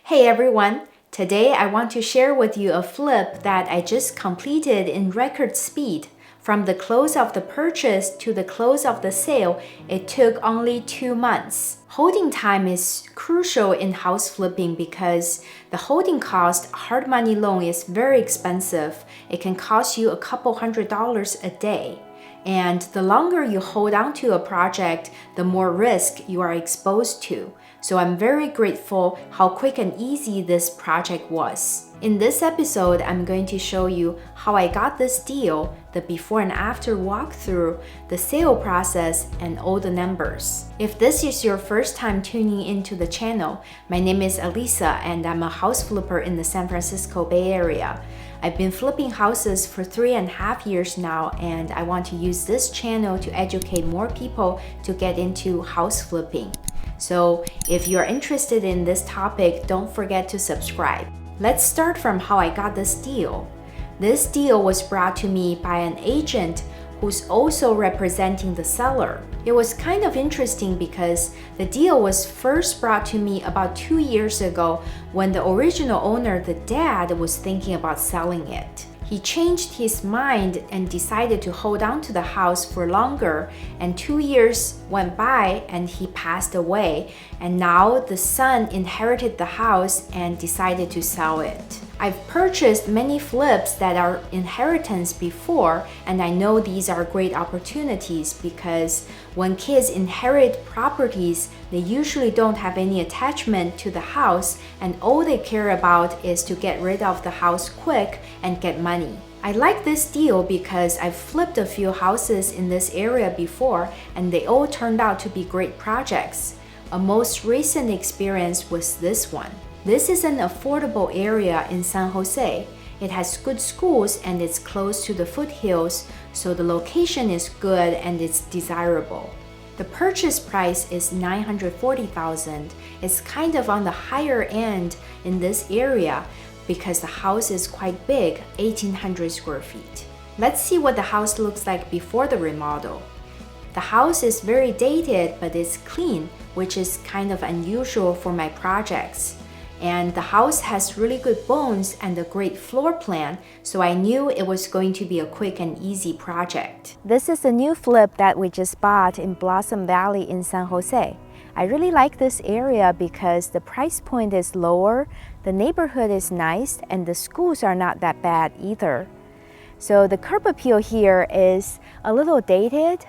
Hey everyone! Today I want to share with you a flip that I just completed in record speed. From the close of the purchase to the close of the sale, it took only 2 months. Holding time is crucial in house flipping because the holding cost hard money loan is very expensive. It can cost you a couple $100s a day. And the longer you hold on to a project, the more risk you are exposed to. So I'm very grateful how quick and easy this project was. In this episode, I'm going to show you how I got this deal, the before and after walkthrough, the sale process, and all the numbers. If this is your first time tuning into the channel, my name is Elisa and I'm a house flipper in the San Francisco Bay Area. I've been flipping houses for 3.5 years now, and I want to use this channel to educate more people to get into house flipping. So if you're interested in this topic, don't forget to subscribe. Let's start from how I got this deal. This deal was brought to me by an agent who's also representing the seller. It was kind of interesting because the deal was first brought to me about 2 years ago when the original owner, the dad, was thinking about selling it. He changed his mind and decided to hold on to the house for longer, and 2 years went by and he passed away, and now the son inherited the house and decided to sell it. I've purchased many flips that are inheritance before, and I know these are great opportunities because when kids inherit properties, they usually don't have any attachment to the house, and all they care about is to get rid of the house quick and get money. I like this deal because I've flipped a few houses in this area before, and they all turned out to be great projects. A most recent experience was this one. This is an affordable area in San Jose. It has good schools and it's close to the foothills, so the location is good and it's desirable. The purchase price is $940,000. It's kind of on the higher end in this area because the house is quite big, 1,800 square feet. Let's see what the house looks like before the remodel. The house is very dated, but it's clean, which is kind of unusual for my projects. And the house has really good bones and a great floor plan, so I knew it was going to be a quick and easy project. This is a new flip that we just bought in Blossom Valley in San Jose. I really like this area because the price point is lower, the neighborhood is nice, and the schools are not that bad either. So the curb appeal here is a little dated.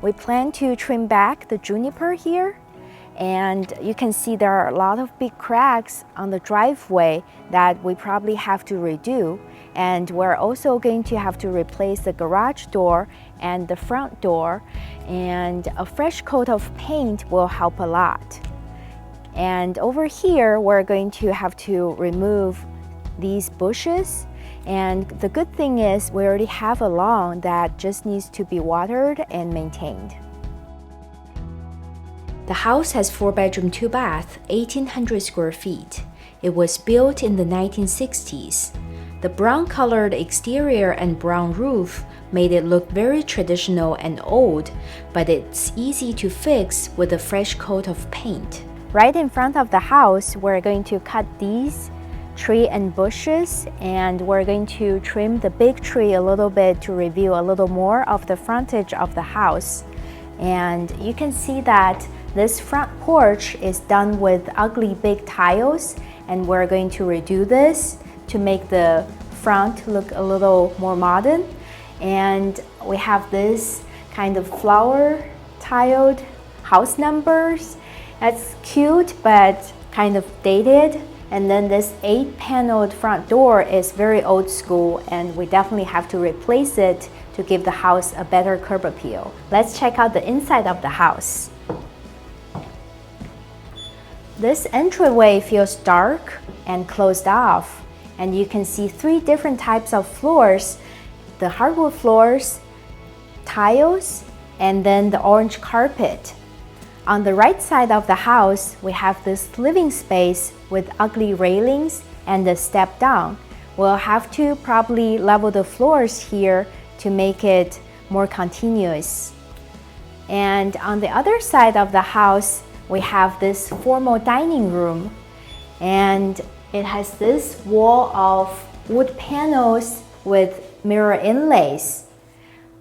We plan to trim back the juniper here. And you can see there are a lot of big cracks on the driveway that we probably have to redo. And we're also going to have to replace the garage door and the front door. And a fresh coat of paint will help a lot. And over here, we're going to have to remove these bushes. And the good thing is we already have a lawn that just needs to be watered and maintained. The house has 4-bedroom, 2-bath, 1,800 square feet. It was built in the 1960s. The brown-colored exterior and brown roof made it look very traditional and old, but it's easy to fix with a fresh coat of paint. Right in front of the house, we're going to cut these tree and bushes, and we're going to trim the big tree a little bit to reveal a little more of the frontage of the house. And you can see that this front porch is done with ugly big tiles, and we're going to redo this to make the front look a little more modern. And we have this kind of flower tiled house numbers. That's cute but kind of dated. And then this 8-paneled front door is very old school, and we definitely have to replace it to give the house a better curb appeal. Let's check out the inside of the house. This entryway feels dark and closed off, and you can see 3 different types of floors: the hardwood floors, tiles, and then the orange carpet. On the right side of the house, we have this living space with ugly railings and a step down. We'll have to probably level the floors here to make it more continuous. And on the other side of the house, we have this formal dining room, and it has this wall of wood panels with mirror inlays.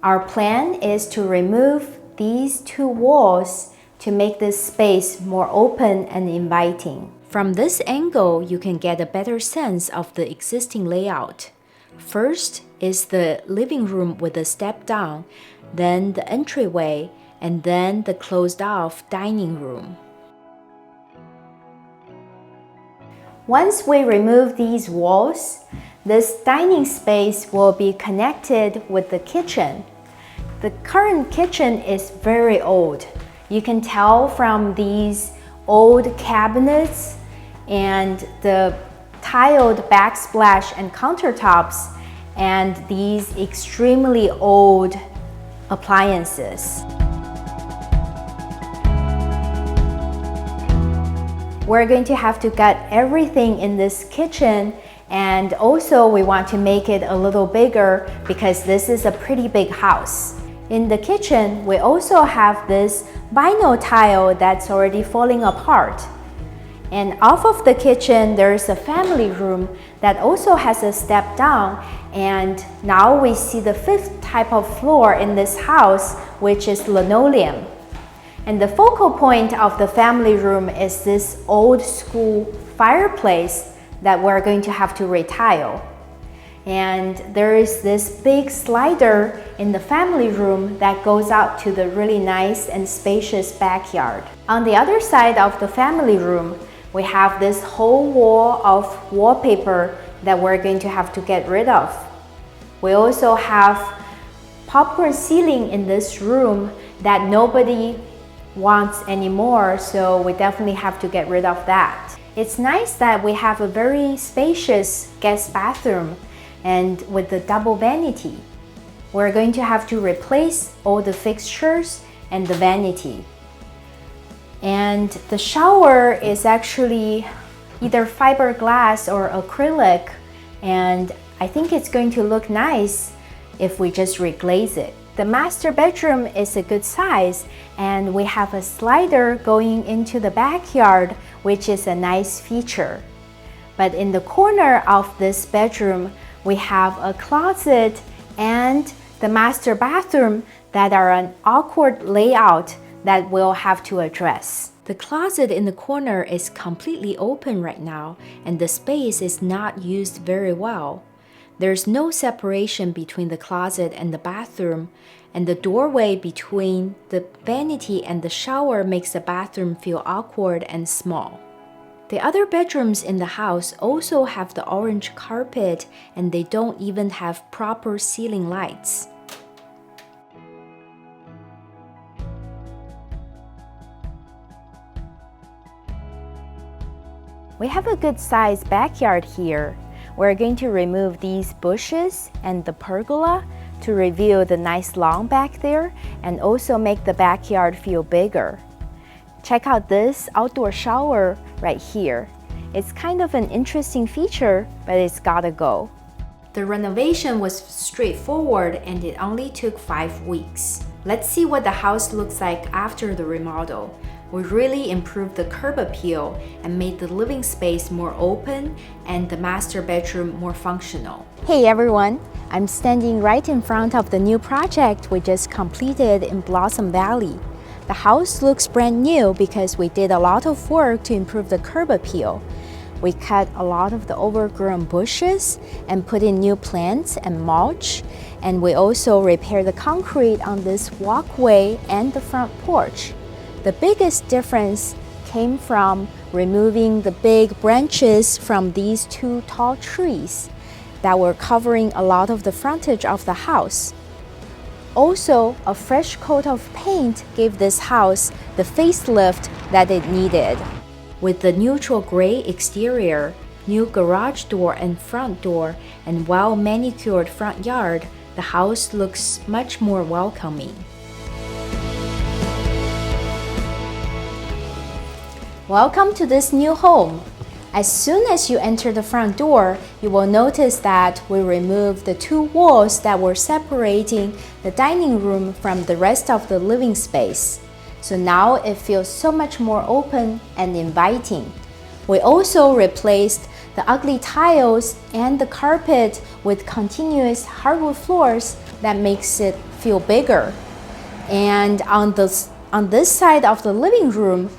Our plan is to remove these two walls to make this space more open and inviting. From this angle, you can get a better sense of the existing layout. First is the living room with a step down, then the entryway, and then the closed-off dining room. Once we remove these walls, this dining space will be connected with the kitchen. The current kitchen is very old. You can tell from these old cabinets and the tiled backsplash and countertops and these extremely old appliances. We're going to have to gut everything in this kitchen, and also we want to make it a little bigger because this is a pretty big house. In the kitchen, we also have this vinyl tile that's already falling apart. And off of the kitchen, there's a family room that also has a step down, and now we see the fifth type of floor in this house, which is linoleum. And the focal point of the family room is this old school fireplace that we're going to have to retile. And there is this big slider in the family room that goes out to the really nice and spacious backyard. On the other side of the family room, we have this whole wall of wallpaper that we're going to have to get rid of. We also have popcorn ceiling in this room that nobody wants anymore, so we definitely have to get rid of that. It's nice that we have a very spacious guest bathroom and with the double vanity. We're going to have to replace all the fixtures and the vanity. And the shower is actually either fiberglass or acrylic, and I think it's going to look nice if we just reglaze it. The master bedroom is a good size, and we have a slider going into the backyard, which is a nice feature. But in the corner of this bedroom, we have a closet and the master bathroom that are an awkward layout that we'll have to address. The closet in the corner is completely open right now, and the space is not used very well. There's no separation between the closet and the bathroom, and the doorway between the vanity and the shower makes the bathroom feel awkward and small. The other bedrooms in the house also have the orange carpet, and they don't even have proper ceiling lights. We have a good sized backyard here. We're going to remove these bushes and the pergola to reveal the nice lawn back there and also make the backyard feel bigger. Check out this outdoor shower right here. It's kind of an interesting feature, but it's gotta go. The renovation was straightforward and it only took 5 weeks. Let's see what the house looks like after the remodel. We really improved the curb appeal and made the living space more open and the master bedroom more functional. Hey everyone, I'm standing right in front of the new project we just completed in Blossom Valley. The house looks brand new because we did a lot of work to improve the curb appeal. We cut a lot of the overgrown bushes and put in new plants and mulch, and we also repaired the concrete on this walkway and the front porch. The biggest difference came from removing the big branches from these 2 tall trees that were covering a lot of the frontage of the house. Also, a fresh coat of paint gave this house the facelift that it needed. With the neutral gray exterior, new garage door and front door, and well-manicured front yard, the house looks much more welcoming. Welcome to this new home. As soon as you enter the front door, you will notice that we removed the 2 walls that were separating the dining room from the rest of the living space. So now it feels so much more open and inviting. We also replaced the ugly tiles and the carpet with continuous hardwood floors that makes it feel bigger. And on this side of the living room,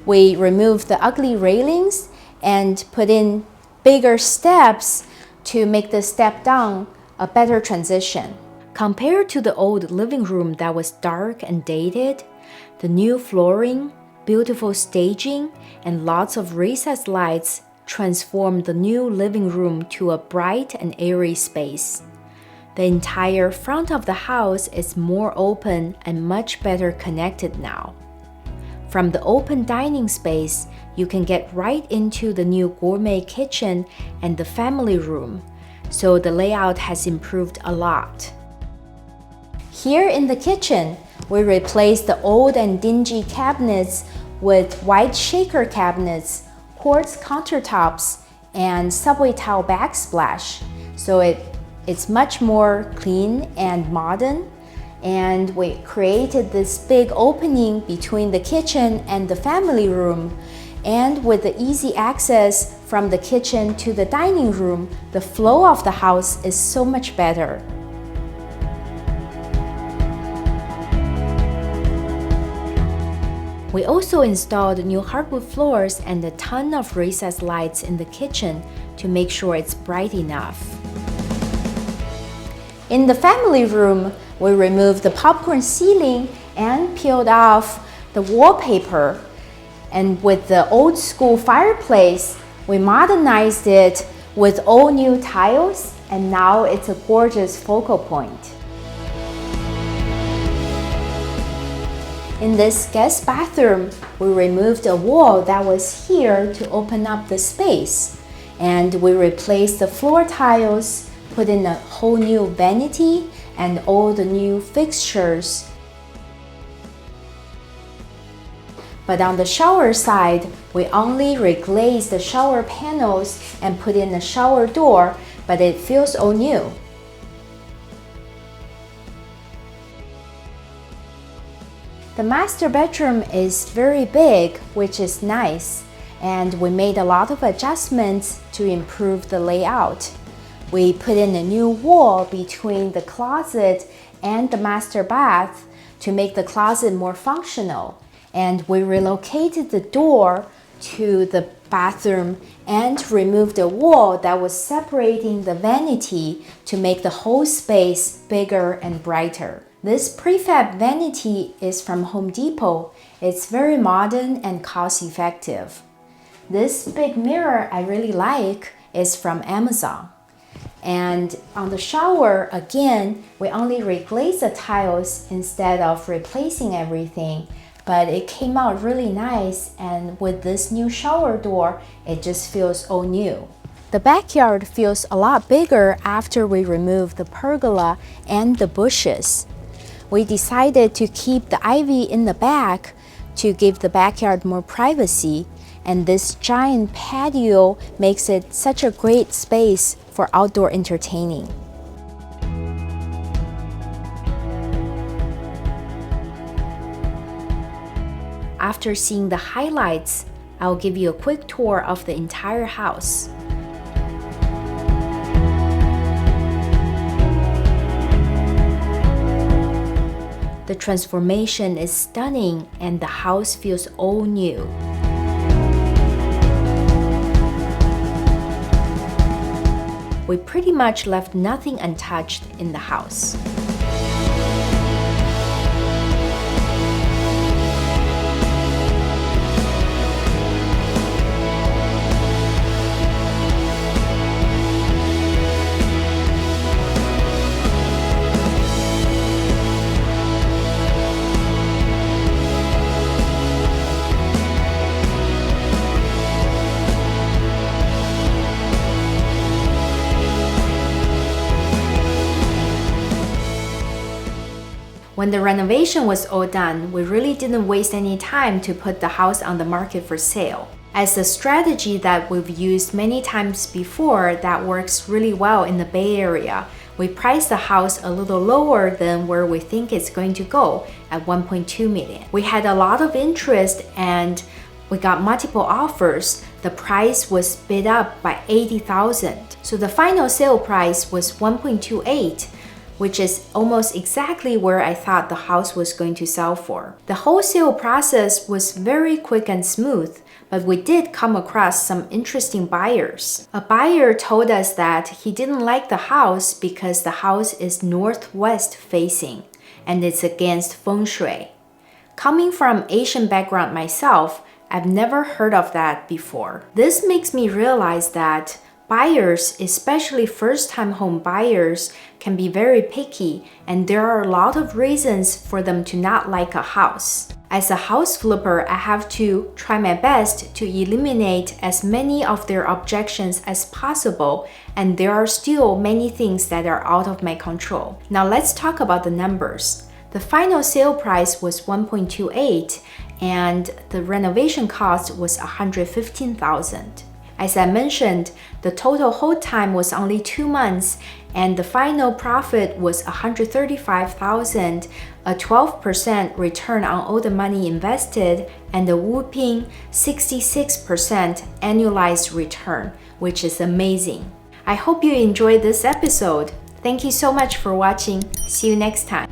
we removed the ugly railings and put in bigger steps to make the step down a better transition. Compared to the old living room that was dark and dated, the new flooring, beautiful staging, and lots of recessed lights transformed the new living room to a bright and airy space. The entire front of the house is more open and much better connected now. From the open dining space, you can get right into the new gourmet kitchen and the family room, so the layout has improved a lot. Here in the kitchen, we replaced the old and dingy cabinets with white shaker cabinets, quartz countertops, and subway tile backsplash, so it's much more clean and modern. And we created this big opening between the kitchen and the family room. And with the easy access from the kitchen to the dining room, the flow of the house is so much better. We also installed new hardwood floors and a ton of recessed lights in the kitchen to make sure it's bright enough. In the family room, we removed the popcorn ceiling and peeled off the wallpaper. And with the old school fireplace, we modernized it with all new tiles, and now it's a gorgeous focal point. In this guest bathroom, we removed a wall that was here to open up the space, and we replaced the floor tiles, put in a whole new vanity and all the new fixtures. But on the shower side, we only reglazed the shower panels and put in a shower door, but it feels all new. The master bedroom is very big, which is nice, and we made a lot of adjustments to improve the layout. We put in a new wall between the closet and the master bath to make the closet more functional, and we relocated the door to the bathroom and removed the wall that was separating the vanity to make the whole space bigger and brighter. This prefab vanity is from Home Depot. It's very modern and cost-effective. This big mirror I really like is from Amazon. And on the shower, again, we only reglazed the tiles instead of replacing everything, but it came out really nice, and with this new shower door, it just feels all new. The backyard feels a lot bigger after we removed the pergola and the bushes. We decided to keep the ivy in the back to give the backyard more privacy, and this giant patio makes it such a great space for outdoor entertaining. After seeing the highlights, I'll give you a quick tour of the entire house. The transformation is stunning and the house feels all new. We pretty much left nothing untouched in the house. When the renovation was all done, we really didn't waste any time to put the house on the market for sale. As a strategy that we've used many times before that works really well in the Bay Area, we priced the house a little lower than where we think it's going to go at $1.2 million. We had a lot of interest and we got multiple offers. the price was bid up by $80,000. So the final sale price was $1.28, which is almost exactly where I thought the house was going to sell for. The whole sale process was very quick and smooth, but we did come across some interesting buyers. A buyer told us that he didn't like the house because the house is northwest facing and it's against feng shui. Coming from Asian background myself, I've never heard of that before. This makes me realize that buyers, especially first-time home buyers, can be very picky, and there are a lot of reasons for them to not like a house. As a house flipper, I have to try my best to eliminate as many of their objections as possible, and there are still many things that are out of my control. Now let's talk about the numbers. The final sale price was $1.28, and the renovation cost was $115,000. As I mentioned, the total hold time was only 2 months, and the final profit was $135,000, a 12% return on all the money invested, and a whopping 66% annualized return, which is amazing. I hope you enjoyed this episode. Thank you so much for watching. See you next time.